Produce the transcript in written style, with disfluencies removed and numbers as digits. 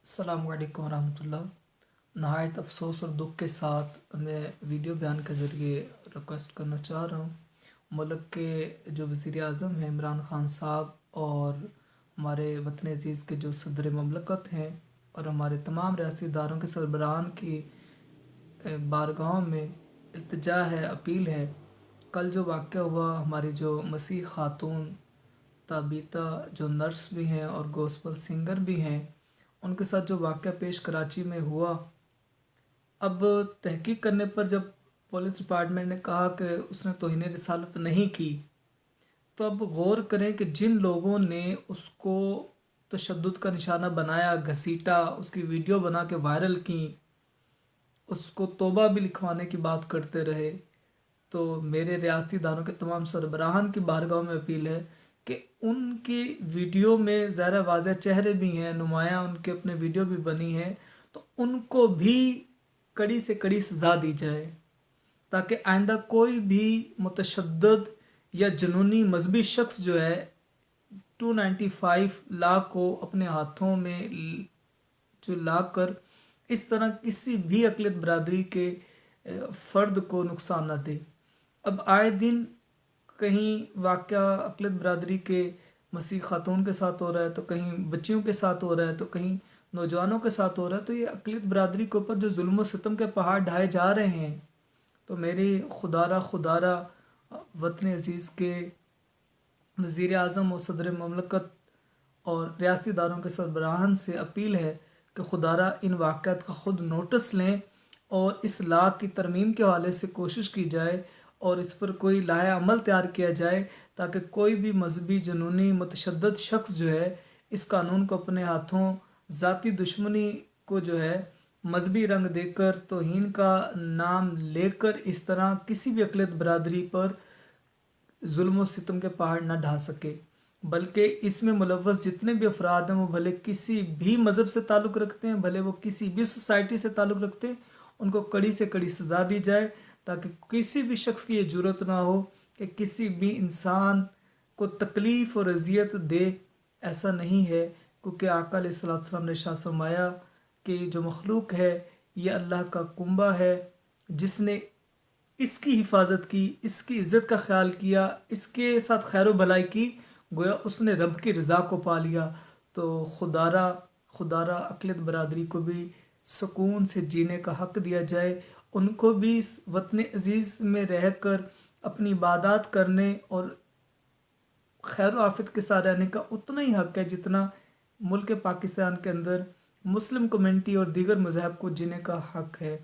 अस्सलाम वालेकुम रहमतुल्लाह। नहायत अफसोस और दुख के साथ मैं वीडियो बयान के ज़रिए रिक्वेस्ट करना चाह रहा हूँ। मुल्क के जो वज़ीर आज़म हैं इमरान ख़ान साहब और हमारे वतन अज़ीज़ के जो सदर ममलकत हैं और हमारे तमाम रियासती इदारों के सरबराहान की बारगाहों में इल्तिजा है, अपील है। कल जो वाक़या हुआ, हमारी जो मसीह ख़ातून tabita जो नर्स भी हैं और गॉस्पल सिंगर भी हैं, उनके साथ जो वाक़या पेश कराची में हुआ, अब तहकीक करने पर जब पुलिस डिपार्टमेंट ने कहा कि उसने तौहीन रिसालत नहीं की, तो अब गौर करें कि जिन लोगों ने उसको तशद्दुद का निशाना बनाया, घसीटा, उसकी वीडियो बना के वायरल की, उसको तौबा भी लिखवाने की बात करते रहे, तो मेरे रियासती इदारों के तमाम सरबराहान की बारगाह में अपील है कि उनकी वीडियो में ज़ाहिर वाज़ेह चेहरे भी हैं, नुमायाँ उनके अपने वीडियो भी बनी है, तो उनको भी कड़ी से कड़ी सज़ा दी जाए, ताकि आइंदा कोई भी मुतशद्दिद या जुनूनी मजहबी शख्स जो है 295 ला को अपने हाथों में जो ला कर इस तरह किसी भी अक़लियत बरादरी के फ़र्द को नुकसान न दे। अब आए दिन कहीं वाक़या अक़लियत बरादरी के मसीह ख़ातून के साथ हो रहा है, तो कहीं बच्चियों के साथ हो रहा है, तो कहीं नौजवानों के साथ हो रहा है। तो ये अक़लियत बरादरी के ऊपर जो जुल्म व सितम के पहाड़ ढाए जा रहे हैं, तो मेरी खुदारा वतन अज़ीज़ के वज़ीर आज़म और सदर ममलकत और रियासती इदारों के सरबराहान से अपील है कि खुदारा इन वाक़यात का ख़ुद नोटिस लें और इस ला की तरमीम के हवाले से कोशिश की जाए और इस पर कोई लाए अमल तैयार किया जाए, ताकि कोई भी मजहबी जुनूनी मुतशद्दिद शख्स जो है इस कानून को अपने हाथों ज़ाती दुश्मनी को जो है मजहबी रंग देकर, तौहीन का नाम लेकर इस तरह किसी भी अक़लियत बरादरी पर जुल्म व सितम के पहाड़ न ढा सके। बल्कि इसमें मुलव्वस जितने भी अफराद हैं, वो भले किसी भी मज़हब से ताल्लुक़ रखते हैं, भले वो किसी भी सोसाइटी से ताल्लुक़ रखते हैं, उनको कड़ी से कड़ी सज़ा दी जाए, ताकि किसी भी शख्स की ये जुर्रत ना हो कि किसी भी इंसान को तकलीफ़ और अजियत दे। ऐसा नहीं है, क्योंकि आका अलैहिस्सलातु वस्सलाम ने इरशाद फरमाया कि जो मखलूक है ये अल्लाह का कुंबा है, जिसने इसकी हिफाजत की, इसकी इज़्ज़त का ख्याल किया, इसके साथ खैर भलाई की, गोया उसने रब की रज़ा को पा लिया। तो खुदारा अक़लियत बरादरी को भी सुकून से जीने का हक़ दिया जाए, उनको भी इस वतन अज़ीज़ में रहकर अपनी इबादत करने और खैर आफियत के साथ रहने का उतना ही हक़ है जितना मुल्क पाकिस्तान के अंदर मुस्लिम कम्युनिटी और दीगर मज़हब को जीने का हक़ है।